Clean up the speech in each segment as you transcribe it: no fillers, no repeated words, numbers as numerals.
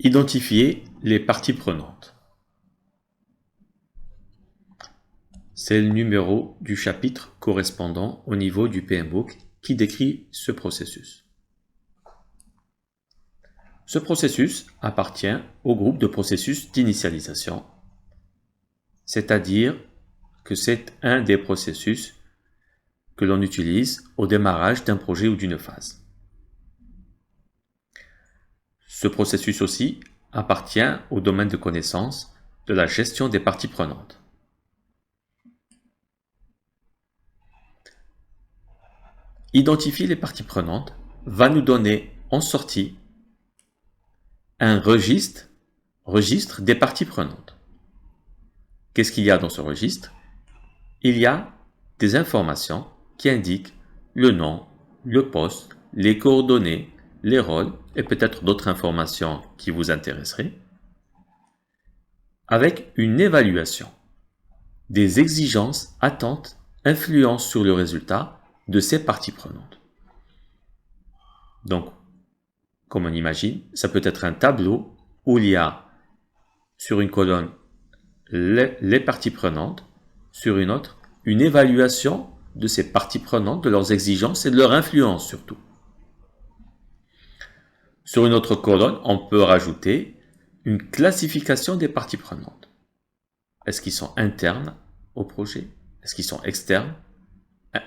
Identifier les parties prenantes. C'est le numéro du chapitre correspondant au niveau du PMBOK qui décrit ce processus. Ce processus appartient au groupe de processus d'initialisation, c'est-à-dire que c'est un des processus que l'on utilise au démarrage d'un projet ou d'une phase. Ce processus aussi appartient au domaine de connaissance de la gestion des parties prenantes. Identifier les parties prenantes va nous donner en sortie un registre des parties prenantes. Qu'est-ce qu'il y a dans ce registre? Il y a des informations qui indiquent le nom, le poste, les coordonnées, les rôles et peut-être d'autres informations qui vous intéresseraient, avec une évaluation des exigences, attentes, influences sur le résultat de ces parties prenantes. Donc, comme on imagine, ça peut être un tableau où il y a sur une colonne les parties prenantes, sur une autre, une évaluation de ces parties prenantes, de leurs exigences et de leur influence surtout. Sur une autre colonne, on peut rajouter une classification des parties prenantes. Est-ce qu'ils sont internes au projet? Est-ce qu'ils sont externes?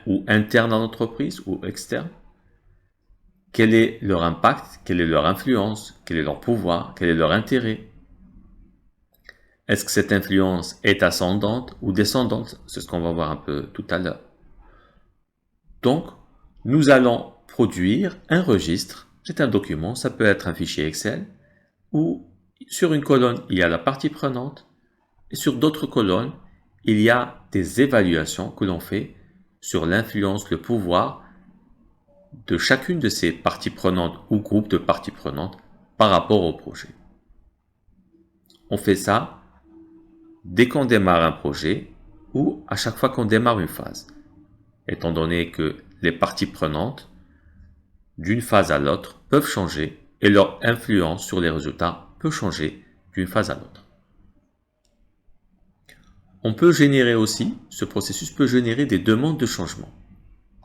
Ou internes à l'entreprise ou externes? Quel est leur impact? Quelle est leur influence? Quel est leur pouvoir? Quel est leur intérêt? Est-ce que cette influence est ascendante ou descendante? C'est ce qu'on va voir un peu tout à l'heure. Donc, nous allons produire un registre. C'est un document, ça peut être un fichier Excel, où sur une colonne, il y a la partie prenante, et sur d'autres colonnes, il y a des évaluations que l'on fait sur l'influence, le pouvoir de chacune de ces parties prenantes ou groupes de parties prenantes par rapport au projet. On fait ça dès qu'on démarre un projet ou à chaque fois qu'on démarre une phase, étant donné que les parties prenantes d'une phase à l'autre peuvent changer et leur influence sur les résultats peut changer d'une phase à l'autre. On peut générer aussi, ce processus peut générer des demandes de changement.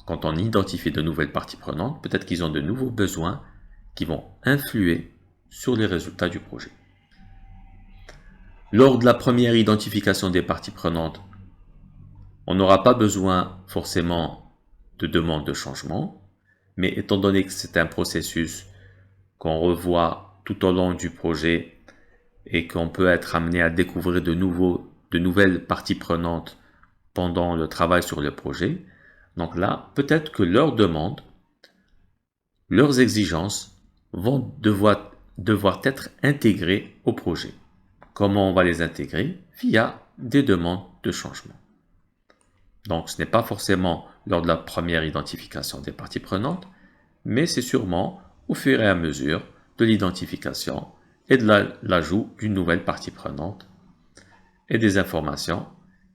Quand on identifie de nouvelles parties prenantes, peut-être qu'ils ont de nouveaux besoins qui vont influer sur les résultats du projet. Lors de la première identification des parties prenantes, on n'aura pas besoin forcément de demandes de changement, mais étant donné que c'est un processus qu'on revoit tout au long du projet et qu'on peut être amené à découvrir de nouvelles parties prenantes pendant le travail sur le projet, donc là, peut-être que leurs demandes, leurs exigences vont devoir être intégrées au projet. Comment on va les intégrer? Via des demandes de changement. Donc, ce n'est pas forcément lors de la première identification des parties prenantes, mais c'est sûrement au fur et à mesure de l'identification et de l'ajout d'une nouvelle partie prenante et des informations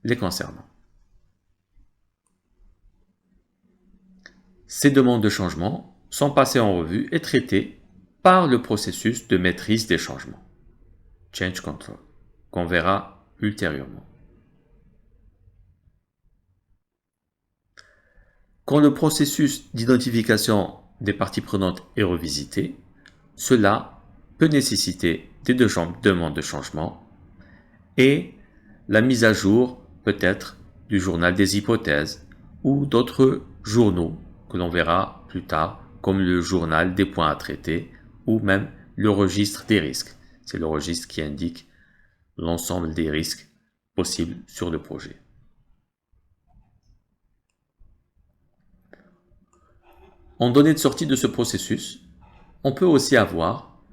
les concernant. Ces demandes de changement sont passées en revue et traitées par le processus de maîtrise des changements, Change Control, qu'on verra ultérieurement. Quand le processus d'identification des parties prenantes est revisité, cela peut nécessiter des demandes de changement et la mise à jour peut-être du journal des hypothèses ou d'autres journaux que l'on verra plus tard, comme le journal des points à traiter ou même le registre des risques. C'est le registre qui indique l'ensemble des risques possibles sur le projet. En données de sortie de ce processus, on peut aussi avoir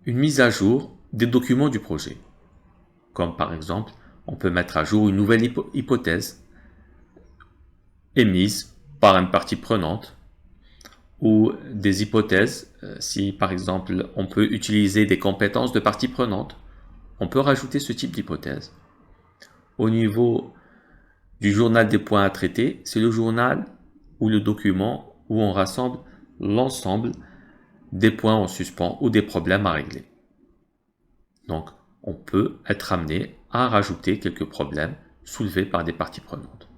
une mise à jour des documents du projet. Comme par exemple, on peut mettre à jour une nouvelle hypothèse émise par une partie prenante ou des hypothèses, si par exemple on peut utiliser des compétences de partie prenante, on peut rajouter ce type d'hypothèse. Au niveau du journal des points à traiter, c'est le journal ou le document où on rassemble l'ensemble des points en suspens ou des problèmes à régler. Donc, on peut être amené à rajouter quelques problèmes soulevés par des parties prenantes.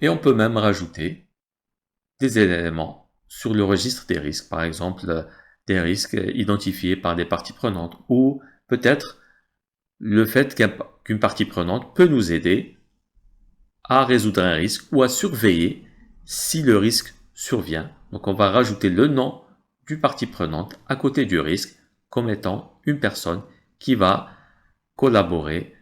Et on peut même rajouter des éléments sur le registre des risques, par exemple des risques identifiés par des parties prenantes, ou peut-être le fait qu'une partie prenante peut nous aider à résoudre un risque ou à surveiller si le risque survient. Donc on va rajouter le nom du partie prenante à côté du risque comme étant une personne qui va collaborer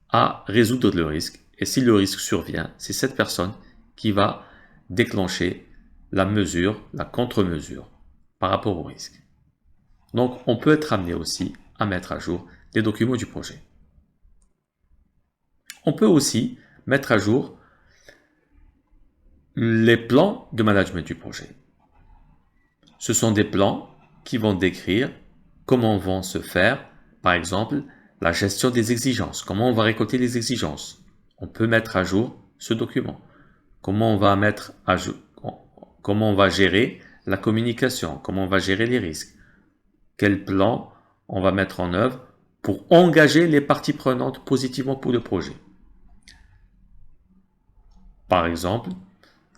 à résoudre le risque. Et si le risque survient, c'est cette personne qui va déclencher la mesure, la contre-mesure par rapport au risque. Donc on peut être amené aussi à mettre à jour les documents du projet. On peut aussi mettre à jour les plans de management du projet. Ce sont des plans qui vont décrire comment vont se faire, par exemple, la gestion des exigences, comment on va récolter les exigences. On peut mettre à jour ce document. Comment on va mettre à jour, comment on va gérer la communication, comment on va gérer les risques. Quel plan on va mettre en œuvre pour engager les parties prenantes positivement pour le projet. Par exemple,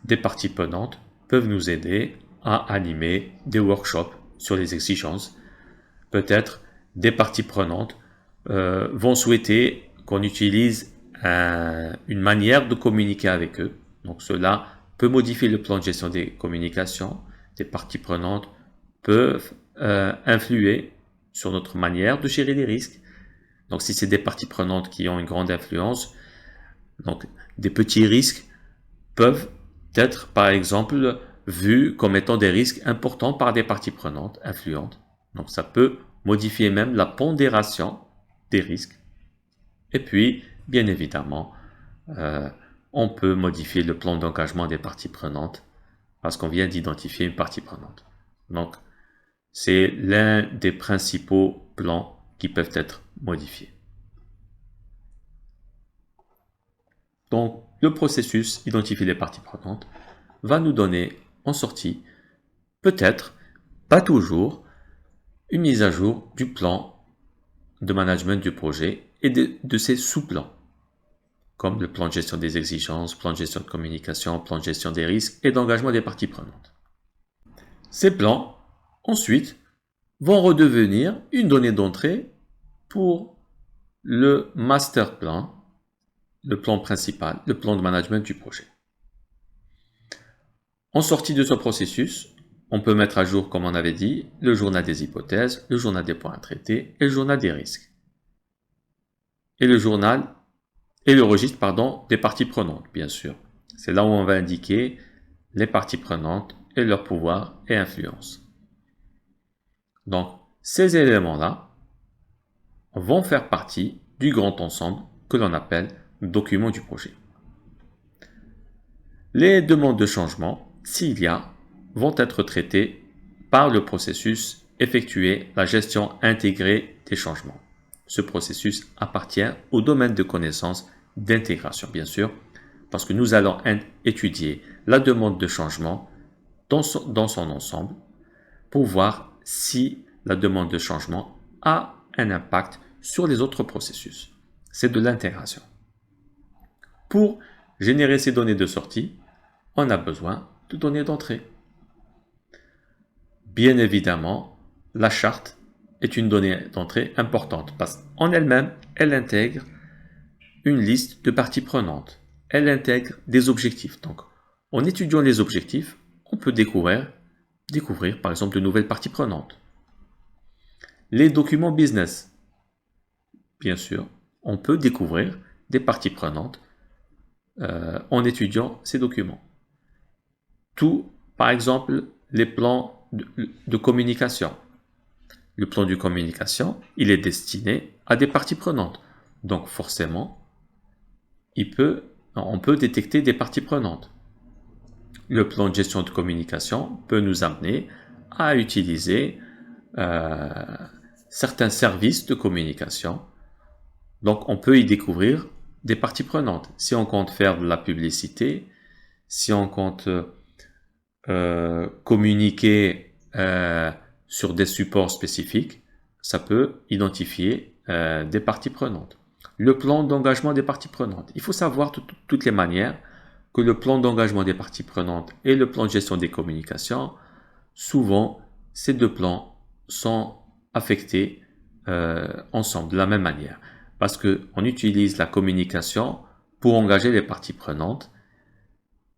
des parties prenantes peuvent nous aider à animer des workshops sur les exigences. Peut-être des parties prenantes vont souhaiter qu'on utilise une manière de communiquer avec eux. Donc cela peut modifier le plan de gestion des communications. Des parties prenantes peuvent influer sur notre manière de gérer les risques. Donc si c'est des parties prenantes qui ont une grande influence, donc des petits risques peuvent être par exemple vus comme étant des risques importants par des parties prenantes influentes. Donc ça peut modifier même la pondération des risques. Et puis, bien évidemment, on peut modifier le plan d'engagement des parties prenantes parce qu'on vient d'identifier une partie prenante. Donc, c'est l'un des principaux plans qui peuvent être modifiés. Donc, le processus identifier les parties prenantes va nous donner en sortie, peut-être, pas toujours, une mise à jour du plan de management du projet et de ses sous-plans, comme le plan de gestion des exigences, plan de gestion de communication, plan de gestion des risques et d'engagement des parties prenantes. Ces plans, ensuite, vont redevenir une donnée d'entrée pour le master plan, le plan principal, le plan de management du projet. En sortie de ce processus, on peut mettre à jour, comme on avait dit, le journal des hypothèses, le journal des points à traiter et le journal des risques. Et le journal et le registre, des parties prenantes, bien sûr. C'est là où on va indiquer les parties prenantes et leur pouvoir et influence. Donc, ces éléments-là vont faire partie du grand ensemble que l'on appelle document du projet. Les demandes de changement, s'il y a, vont être traitées par le processus effectuer la gestion intégrée des changements. Ce processus appartient au domaine de connaissance d'intégration, bien sûr, parce que nous allons étudier la demande de changement dans son ensemble pour voir si la demande de changement a un impact sur les autres processus. C'est de l'intégration. Pour générer ces données de sortie, on a besoin de données d'entrée. Bien évidemment, la charte est une donnée d'entrée importante parce qu'en elle-même, elle intègre une liste de parties prenantes. Elle intègre des objectifs. Donc, en étudiant les objectifs, on peut découvrir par exemple de nouvelles parties prenantes. Les documents business. Bien sûr, on peut découvrir des parties prenantes en étudiant ces documents. Tout, par exemple, les plans de communication. Le plan de communication, il est destiné à des parties prenantes. Donc forcément, on peut détecter des parties prenantes. Le plan de gestion de communication peut nous amener à utiliser certains services de communication. Donc on peut y découvrir des parties prenantes. Si on compte faire de la publicité, si on compte communiquer sur des supports spécifiques, ça peut identifier des parties prenantes. Le plan d'engagement des parties prenantes. Il faut savoir de toutes les manières que le plan d'engagement des parties prenantes et le plan de gestion des communications, souvent, ces deux plans sont affectés ensemble, de la même manière. Parce qu'on utilise la communication pour engager les parties prenantes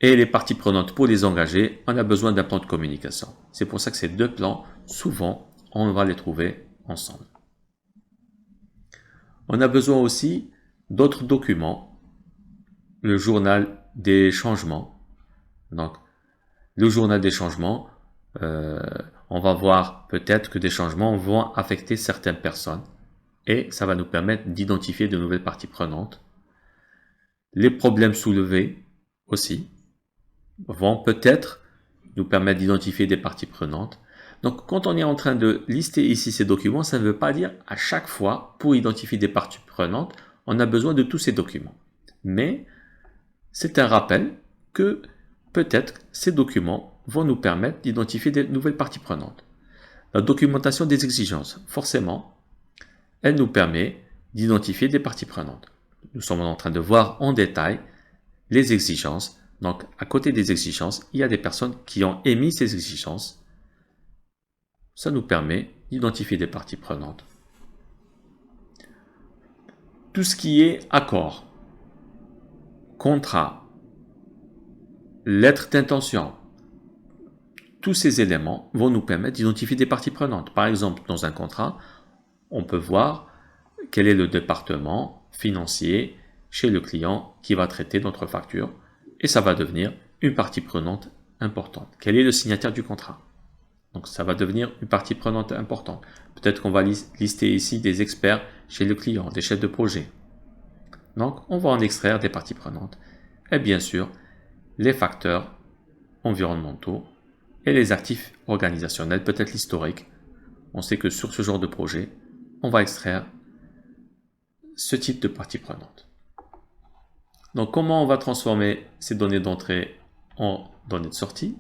et les parties prenantes pour les engager, on a besoin d'un plan de communication. C'est pour ça que ces deux plans, souvent, on va les trouver ensemble. On a besoin aussi d'autres documents, le journal des changements. Donc, le journal des changements, on va voir peut-être que des changements vont affecter certaines personnes et ça va nous permettre d'identifier de nouvelles parties prenantes. Les problèmes soulevés aussi vont peut-être nous permettre d'identifier des parties prenantes. Donc, quand on est en train de lister ici ces documents, ça ne veut pas dire à chaque fois, pour identifier des parties prenantes, on a besoin de tous ces documents. Mais c'est un rappel que peut-être ces documents vont nous permettre d'identifier des nouvelles parties prenantes. La documentation des exigences, forcément, elle nous permet d'identifier des parties prenantes. Nous sommes en train de voir en détail les exigences. Donc, à côté des exigences, il y a des personnes qui ont émis ces exigences. Ça nous permet d'identifier des parties prenantes. Tout ce qui est accord, contrat, lettre d'intention, tous ces éléments vont nous permettre d'identifier des parties prenantes. Par exemple, dans un contrat, on peut voir quel est le département financier chez le client qui va traiter notre facture et ça va devenir une partie prenante importante. Quel est le signataire du contrat? Donc ça va devenir une partie prenante importante. Peut-être qu'on va lister ici des experts chez le client, des chefs de projet. Donc on va en extraire des parties prenantes. Et bien sûr, les facteurs environnementaux et les actifs organisationnels, peut-être l'historique. On sait que sur ce genre de projet, on va extraire ce type de parties prenantes. Donc comment on va transformer ces données d'entrée en données de sortie?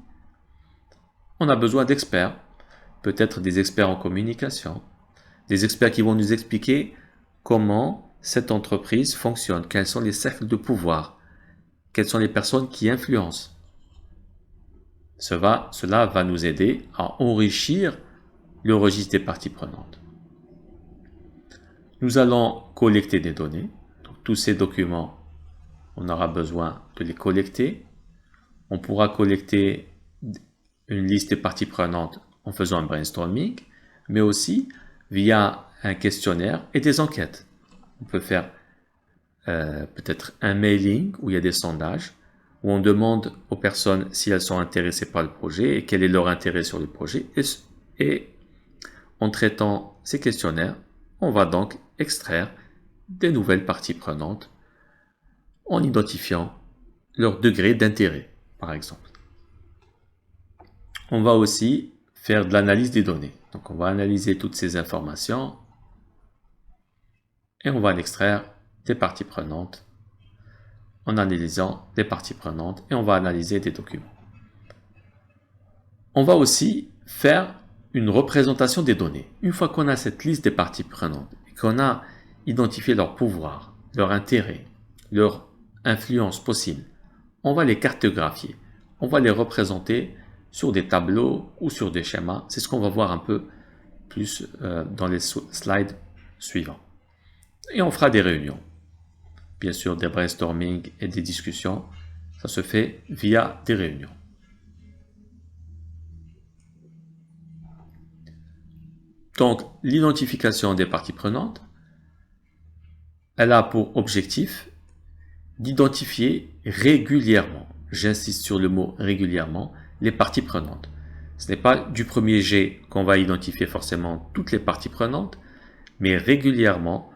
On a besoin d'experts, peut-être des experts en communication, des experts qui vont nous expliquer comment cette entreprise fonctionne, quels sont les cercles de pouvoir, quelles sont les personnes qui influencent. Cela va nous aider à enrichir le registre des parties prenantes. Nous allons collecter des données. Donc, tous ces documents, on aura besoin de les collecter. On pourra collecter une liste des parties prenantes en faisant un brainstorming, mais aussi via un questionnaire et des enquêtes. On peut faire peut-être un mailing où il y a des sondages, où on demande aux personnes si elles sont intéressées par le projet et quel est leur intérêt sur le projet. Et en traitant ces questionnaires, on va donc extraire des nouvelles parties prenantes en identifiant leur degré d'intérêt, par exemple. On va aussi faire de l'analyse des données. Donc, on va analyser toutes ces informations et on va en extraire des parties prenantes en analysant des parties prenantes et on va analyser des documents. On va aussi faire une représentation des données. Une fois qu'on a cette liste des parties prenantes et qu'on a identifié leur pouvoir, leur intérêt, leur influence possible, on va les cartographier. On va les représenter sur des tableaux ou sur des schémas. C'est ce qu'on va voir un peu plus dans les slides suivants. Et on fera des réunions. Bien sûr, des brainstorming et des discussions. Ça se fait via des réunions. Donc, l'identification des parties prenantes, elle a pour objectif d'identifier régulièrement, j'insiste sur le mot régulièrement, les parties prenantes. Ce n'est pas du premier jet qu'on va identifier forcément toutes les parties prenantes, mais régulièrement,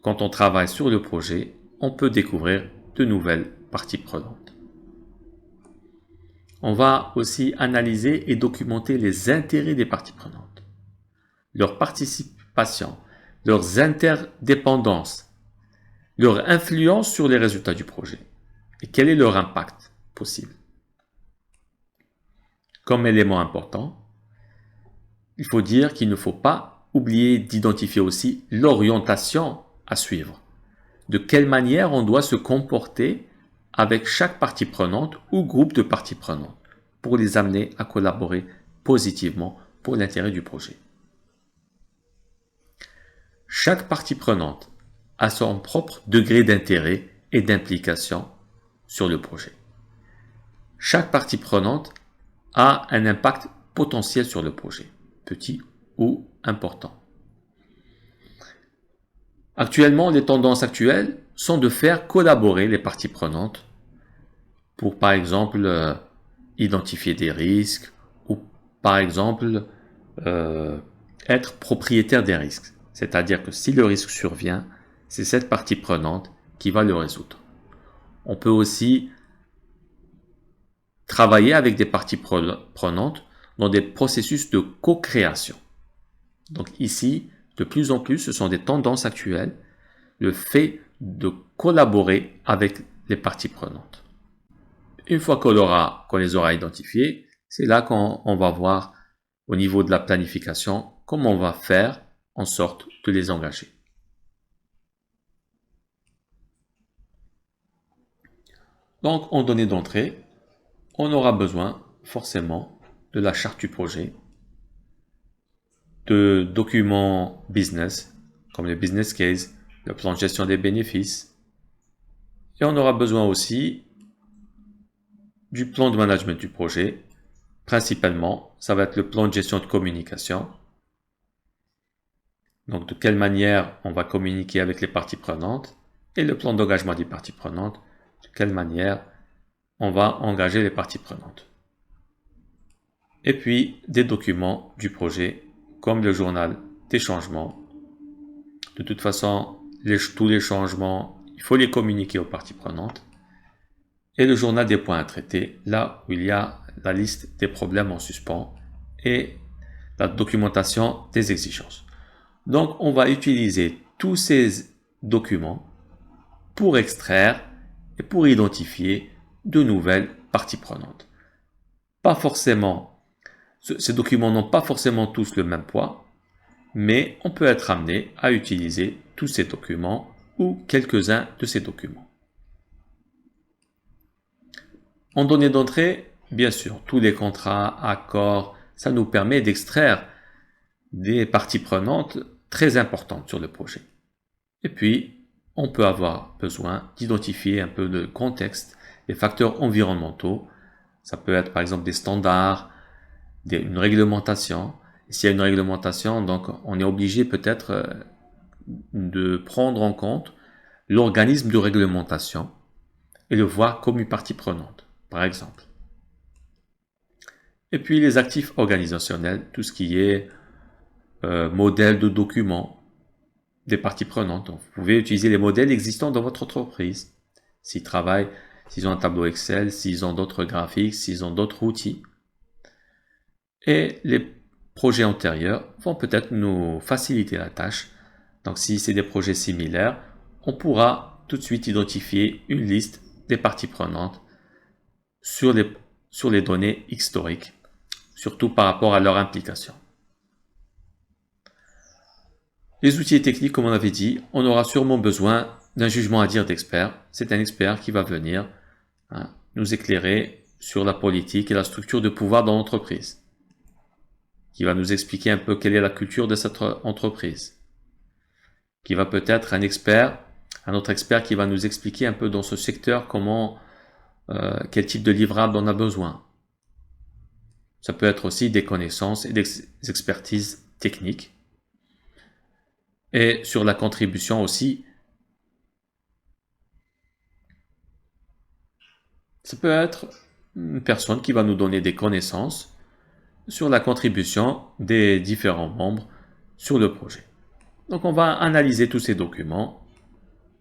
quand on travaille sur le projet, on peut découvrir de nouvelles parties prenantes. On va aussi analyser et documenter les intérêts des parties prenantes, leur participation, leurs interdépendances, leur influence sur les résultats du projet et quel est leur impact possible. Comme élément important, il faut dire qu'il ne faut pas oublier d'identifier aussi l'orientation à suivre. De quelle manière on doit se comporter avec chaque partie prenante ou groupe de parties prenantes pour les amener à collaborer positivement pour l'intérêt du projet. Chaque partie prenante a son propre degré d'intérêt et d'implication sur le projet. Chaque partie prenante a un impact potentiel sur le projet, petit ou important. Actuellement, les tendances actuelles sont de faire collaborer les parties prenantes pour, par exemple, identifier des risques ou, par exemple, être propriétaire des risques. C'est-à-dire que si le risque survient, c'est cette partie prenante qui va le résoudre. On peut aussi travailler avec des parties prenantes dans des processus de co-création. Donc ici, de plus en plus, ce sont des tendances actuelles, le fait de collaborer avec les parties prenantes. Une fois qu'on les aura identifiées, c'est là qu'on va voir au niveau de la planification comment on va faire en sorte de les engager. Donc, en données d'entrée, on aura besoin forcément de la charte du projet, de documents business, comme le business case, le plan de gestion des bénéfices. Et on aura besoin aussi du plan de management du projet. Principalement, ça va être le plan de gestion de communication. Donc, de quelle manière on va communiquer avec les parties prenantes et le plan d'engagement des parties prenantes, de quelle manière on va engager les parties prenantes. Et puis, des documents du projet, comme le journal des changements. De toute façon, tous les changements, il faut les communiquer aux parties prenantes. Et le journal des points à traiter, là où il y a la liste des problèmes en suspens et la documentation des exigences. Donc, on va utiliser tous ces documents pour extraire et pour identifier de nouvelles parties prenantes. Pas forcément, ces documents n'ont pas forcément tous le même poids, mais on peut être amené à utiliser tous ces documents ou quelques-uns de ces documents. En données d'entrée, bien sûr, tous les contrats, accords, ça nous permet d'extraire des parties prenantes très importantes sur le projet. Et puis, on peut avoir besoin d'identifier un peu le contexte, les facteurs environnementaux. Ça peut être par exemple des standards, une réglementation. S'il y a une réglementation, donc on est obligé peut-être de prendre en compte l'organisme de réglementation et le voir comme une partie prenante, par exemple. Et puis les actifs organisationnels, tout ce qui est modèle de documents des parties prenantes. Donc, vous pouvez utiliser les modèles existants dans votre entreprise. S'ils travaillent, s'ils ont un tableau Excel, s'ils ont d'autres graphiques, s'ils ont d'autres outils. Et les projets antérieurs vont peut-être nous faciliter la tâche. Donc, si c'est des projets similaires, on pourra tout de suite identifier une liste des parties prenantes sur les données historiques, surtout par rapport à leur implication. Les outils techniques, comme on avait dit, on aura sûrement besoin d'un jugement à dire d'expert. C'est un expert qui va venir nous éclairer sur la politique et la structure de pouvoir dans l'entreprise, qui va nous expliquer un peu quelle est la culture de cette entreprise, qui va peut-être un autre expert qui va nous expliquer un peu dans ce secteur quel type de livrable on a besoin. Ça peut être aussi des connaissances et des expertises techniques. Et sur la contribution aussi, ça peut être une personne qui va nous donner des connaissances sur la contribution des différents membres sur le projet. Donc on va analyser tous ces documents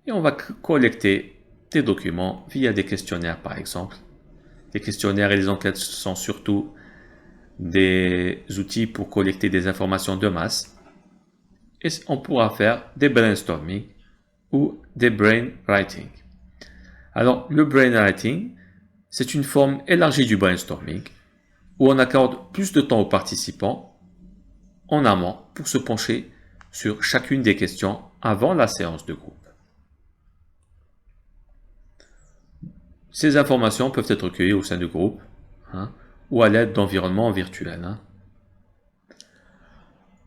et on va collecter des documents via des questionnaires par exemple. Les questionnaires et les enquêtes sont surtout des outils pour collecter des informations de masse. Et on pourra faire des brainstorming ou des brainwriting. Alors, le brainwriting, c'est une forme élargie du brainstorming où on accorde plus de temps aux participants en amont pour se pencher sur chacune des questions avant la séance de groupe. Ces informations peuvent être recueillies au sein du groupe ou à l'aide d'environnements virtuels.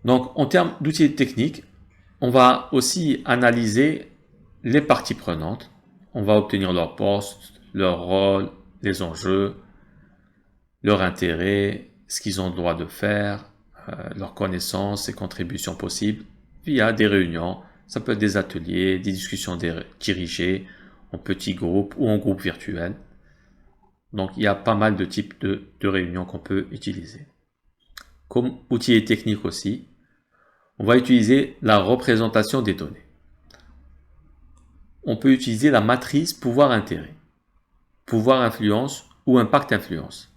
Donc, en termes d'outils techniques, on va aussi analyser les parties prenantes. On va obtenir leur poste, leur rôle, les enjeux, leur intérêt, ce qu'ils ont le droit de faire, leurs connaissances et contributions possibles via des réunions. Ça peut être des ateliers, des discussions dirigées en petits groupes ou en groupe virtuel. Donc, il y a pas mal de types de réunions qu'on peut utiliser. Comme outil technique aussi, on va utiliser la représentation des données. On peut utiliser la matrice pouvoir-intérêt, pouvoir-influence ou impact-influence.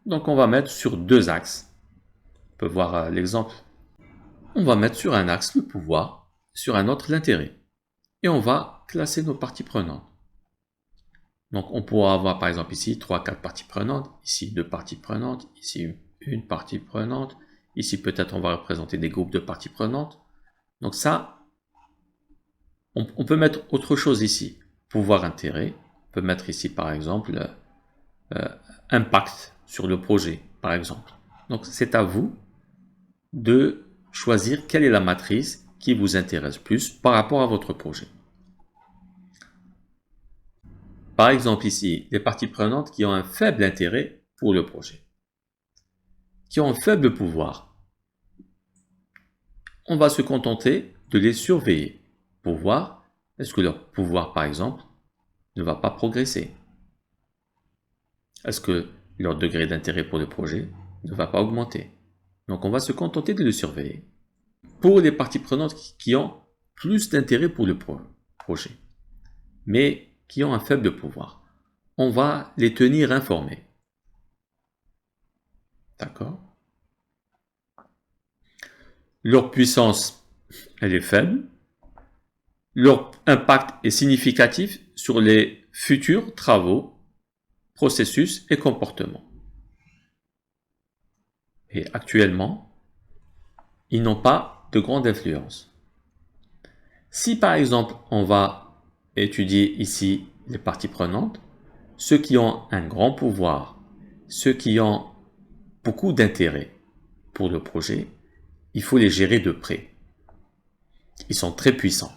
Donc, on va mettre sur deux axes. On peut voir l'exemple. On va mettre sur un axe le pouvoir, sur un autre l'intérêt. Et on va classer nos parties prenantes. Donc, on pourra avoir par exemple ici 3-4 parties prenantes, ici 2 parties prenantes, ici une partie prenante, ici peut-être on va représenter des groupes de parties prenantes. Donc ça, on peut mettre autre chose ici, pouvoir-intérêt. On peut mettre ici par exemple impact sur le projet, par exemple. Donc c'est à vous de choisir quelle est la matrice qui vous intéresse plus par rapport à votre projet. Par exemple ici, les parties prenantes qui ont un faible intérêt pour le projet, qui ont un faible pouvoir. On va se contenter de les surveiller pour voir est-ce que leur pouvoir, par exemple, ne va pas progresser. Est-ce que leur degré d'intérêt pour le projet ne va pas augmenter. Donc on va se contenter de le surveiller. Pour les parties prenantes qui ont plus d'intérêt pour le projet, mais qui ont un faible pouvoir, on va les tenir informés. D'accord? Leur puissance, elle est faible. Leur impact est significatif sur les futurs travaux, processus et comportements. Et actuellement, ils n'ont pas de grande influence. Si par exemple, on va étudier ici les parties prenantes, ceux qui ont un grand pouvoir, ceux qui ont beaucoup d'intérêt pour le projet, il faut les gérer de près. Ils sont très puissants.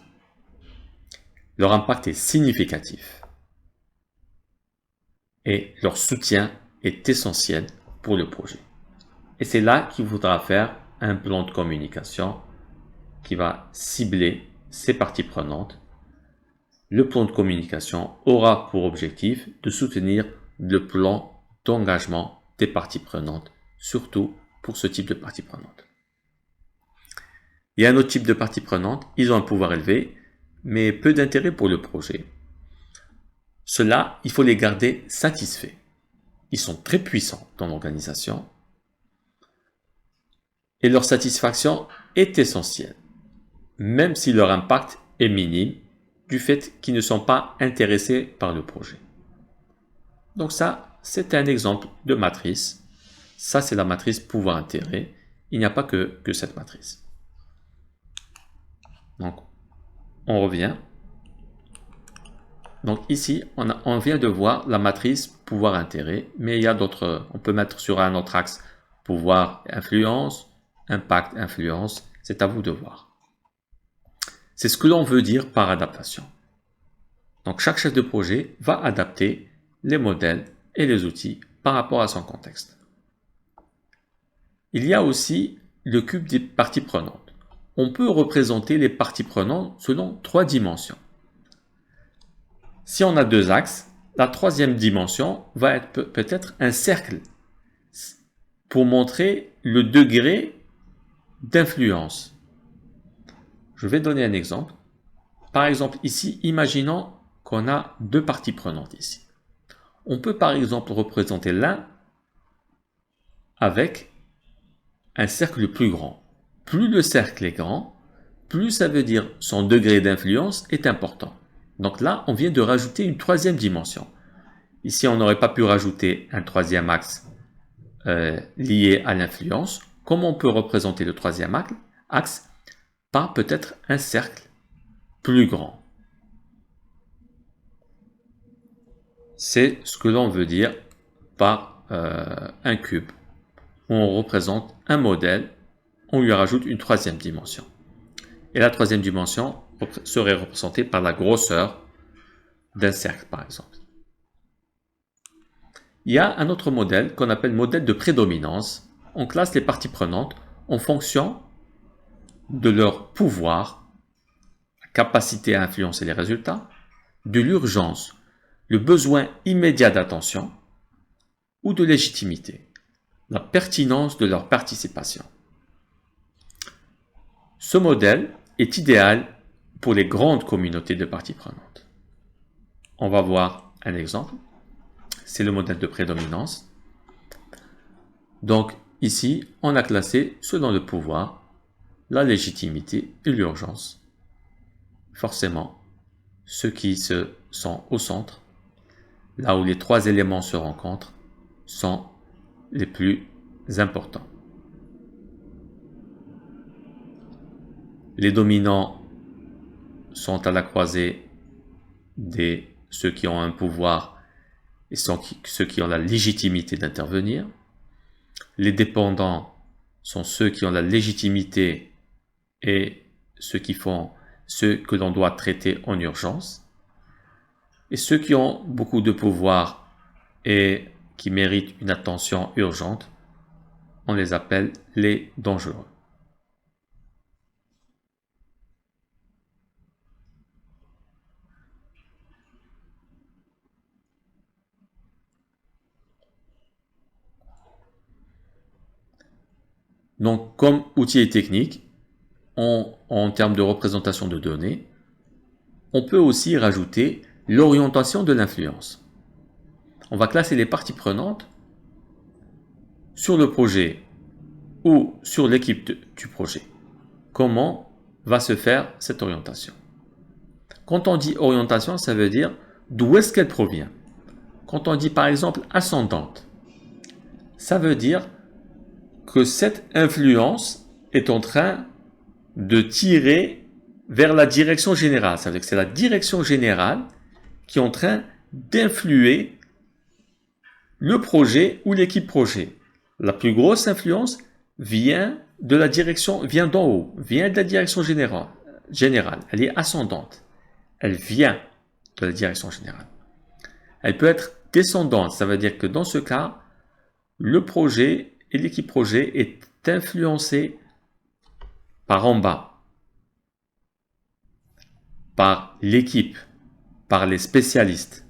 Leur impact est significatif. Et leur soutien est essentiel pour le projet. Et c'est là qu'il faudra faire un plan de communication qui va cibler ces parties prenantes. Le plan de communication aura pour objectif de soutenir le plan d'engagement des parties prenantes, surtout pour ce type de parties prenantes. Il y a un autre type de parties prenantes, ils ont un pouvoir élevé, mais peu d'intérêt pour le projet. Ceux-là, il faut les garder satisfaits. Ils sont très puissants dans l'organisation et leur satisfaction est essentielle, même si leur impact est minime du fait qu'ils ne sont pas intéressés par le projet. Donc ça, c'est un exemple de matrice. Ça, c'est la matrice pouvoir-intérêt. Il n'y a pas que cette matrice. Donc, on revient. Donc ici, on vient de voir la matrice pouvoir-intérêt, mais il y a d'autres, on peut mettre sur un autre axe pouvoir-influence, impact-influence, c'est à vous de voir. C'est ce que l'on veut dire par adaptation. Donc chaque chef de projet va adapter les modèles et les outils par rapport à son contexte. Il y a aussi le cube des parties prenantes. On peut représenter les parties prenantes selon 3 dimensions. Si on a 2 axes, la 3e dimension va être peut-être un cercle pour montrer le degré d'influence. Je vais donner un exemple. Par exemple, ici, imaginons qu'on a 2 parties prenantes ici. On peut par exemple représenter l'un avec un cercle plus grand. Plus le cercle est grand, plus ça veut dire son degré d'influence est important. Donc là, on vient de rajouter une 3e dimension. Ici, on n'aurait pas pu rajouter un 3e axe lié à l'influence. Comment on peut représenter le troisième axe? Par peut-être un cercle plus grand. C'est ce que l'on veut dire par un cube, où on représente un modèle, on lui rajoute une troisième dimension. Et la troisième dimension serait représentée par la grosseur d'un cercle, par exemple. Il y a un autre modèle qu'on appelle modèle de prédominance. On classe les parties prenantes en fonction de leur pouvoir, la capacité à influencer les résultats, de l'urgence, le besoin immédiat d'attention ou de légitimité, la pertinence de leur participation. Ce modèle est idéal pour les grandes communautés de parties prenantes. On va voir un exemple. C'est le modèle de prédominance. Donc ici, on a classé selon le pouvoir, la légitimité et l'urgence. Forcément, ceux qui sont au centre, là où les trois éléments se rencontrent, sont les plus importants. Les dominants sont à la croisée des ceux qui ont un pouvoir et ceux qui ont la légitimité d'intervenir. Les dépendants sont ceux qui ont la légitimité et ceux que l'on doit traiter en urgence. Et ceux qui ont beaucoup de pouvoir et qui méritent une attention urgente, on les appelle les dangereux. Donc, comme outil et technique, en termes de représentation de données, on peut aussi rajouter l'orientation de l'influence. On va classer les parties prenantes sur le projet ou sur l'équipe du projet. Comment va se faire cette orientation? Quand on dit orientation, ça veut dire d'où est-ce qu'elle provient. Quand on dit par exemple ascendante, ça veut dire que cette influence est en train de tirer vers la direction générale. Ça veut dire que c'est la direction générale qui est en train d'influer le projet ou l'équipe projet. La plus grosse influence vient de la direction, vient d'en haut, vient de la direction générale. Elle est ascendante. Elle vient de la direction générale. Elle peut être descendante. Ça veut dire que dans ce cas, le projet et l'équipe projet est influencé par en bas, par l'équipe, par les spécialistes.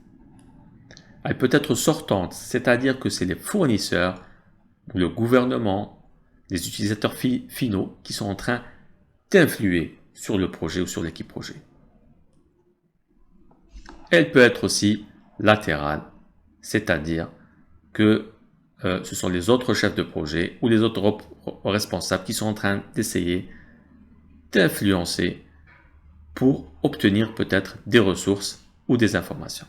Elle peut être sortante, c'est-à-dire que c'est les fournisseurs, le gouvernement, les utilisateurs finaux qui sont en train d'influer sur le projet ou sur l'équipe projet. Elle peut être aussi latérale, c'est-à-dire que ce sont les autres chefs de projet ou les autres responsables qui sont en train d'essayer d'influencer pour obtenir peut-être des ressources ou des informations.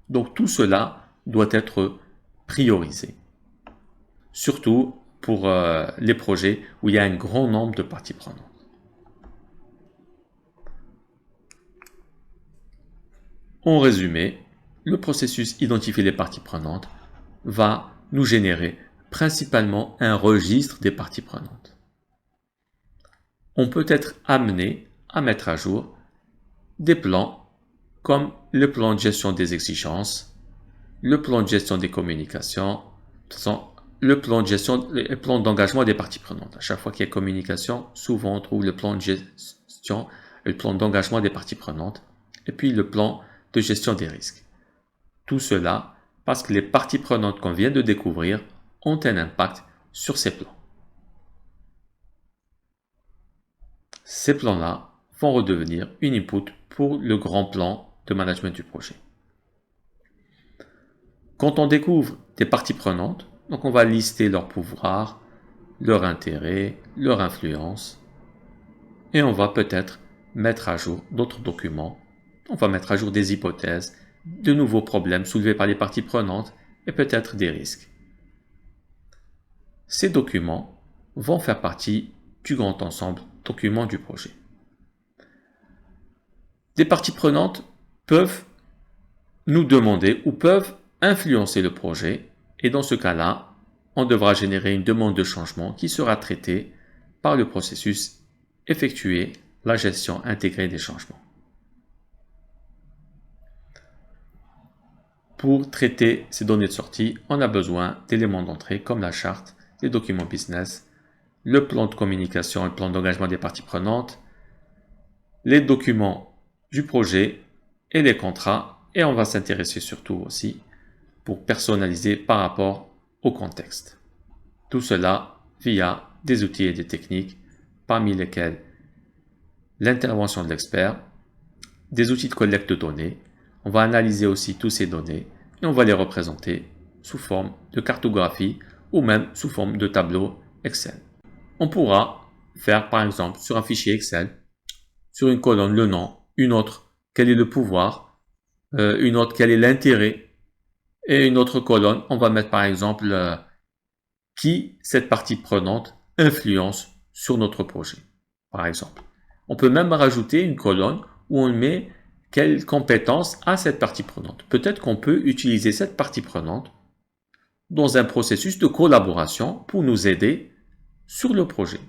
Donc tout cela doit être priorisé, surtout pour les projets où il y a un grand nombre de parties prenantes. En résumé, le processus identifier les parties prenantes va nous générer principalement un registre des parties prenantes. On peut être amené à mettre à jour des plans comme le plan de gestion des exigences, le plan de gestion des communications, le plan d'engagement des parties prenantes. À chaque fois qu'il y a communication, souvent on trouve le plan de gestion, le plan d'engagement des parties prenantes, et puis le plan de gestion des risques. Tout cela parce que les parties prenantes qu'on vient de découvrir ont un impact sur ces plans. Ces plans-là vont redevenir une input pour le grand plan de management du projet. Quand on découvre des parties prenantes, donc on va lister leurs pouvoirs, leurs intérêts, leur influence, et on va peut-être mettre à jour d'autres documents. On va mettre à jour des hypothèses, de nouveaux problèmes soulevés par les parties prenantes et peut-être des risques. Ces documents vont faire partie du grand ensemble document du projet. Des parties prenantes peuvent nous demander ou peuvent influencer le projet et dans ce cas-là, on devra générer une demande de changement qui sera traitée par le processus effectuer la gestion intégrée des changements. Pour traiter ces données de sortie, on a besoin d'éléments d'entrée comme la charte, les documents business, le plan de communication et le plan d'engagement des parties prenantes, les documents du projet et les contrats. Et on va s'intéresser surtout aussi pour personnaliser par rapport au contexte. Tout cela via des outils et des techniques, parmi lesquels l'intervention de l'expert, des outils de collecte de données. On va analyser aussi toutes ces données et on va les représenter sous forme de cartographie ou même sous forme de tableau Excel. On pourra faire par exemple sur un fichier Excel, sur une colonne le nom, une autre quel est le pouvoir, une autre quel est l'intérêt et une autre colonne on va mettre par exemple qui cette partie prenante influence sur notre projet par exemple. On peut même rajouter une colonne où on met quelle compétence a cette partie prenante. Peut-être qu'on peut utiliser cette partie prenante dans un processus de collaboration pour nous aider sur le projet.